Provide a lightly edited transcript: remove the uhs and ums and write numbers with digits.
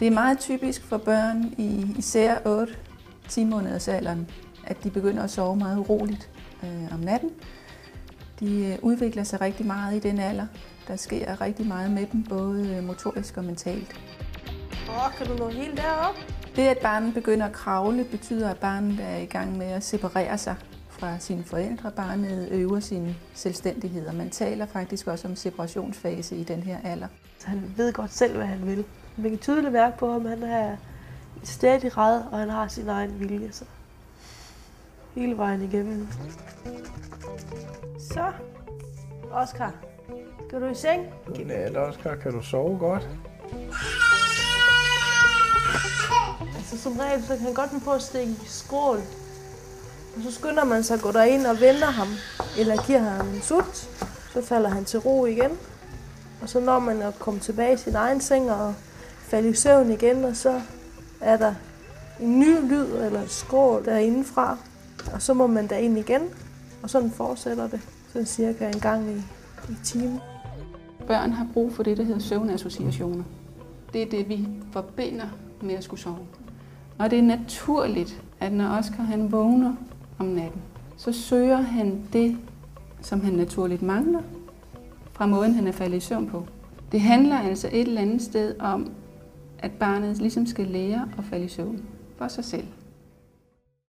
Det er meget typisk for børn i især 8-10 måneders alderen, at de begynder at sove meget uroligt om natten. De udvikler sig rigtig meget i den alder. Der sker rigtig meget med dem, både motorisk og mentalt. Kan du nå helt derop? Det, at barnet begynder at kravle, betyder, at barnet er i gang med at separere sig fra sine forældre. Barnet øver sin selvstændighed, og man taler faktisk også om separationsfase i den her alder. Så han ved godt selv, hvad han vil. Man kan tydeligt mærke på ham, han er i stadig ræd, og han har sin egen vilje. Så hele vejen igennem. Så, Oscar, skal du i seng? Godnat, Oscar. Kan du sove godt? Altså som regel, så kan han godt finde på at stikke i skrål. Og så skynder man sig at gå derind og vender ham, eller giver ham en sut. Så falder han til ro igen. Og så når man at komme tilbage i sin egen seng og falde i søvn igen, og så er der en ny lyd eller et skrål derindefra. Og så må man derind igen, og sådan fortsætter det. Sådan cirka en gang i timen. Børn har brug for det, der hedder søvnassociationer. Det er det, vi forbinder med at skulle sove. Og det er naturligt, at når Oscar han vågner om natten, så søger han det, som han naturligt mangler, fra måden han er faldet i søvn på. Det handler altså et eller andet sted om, at barnet ligesom skal lære at falde i søvn for sig selv.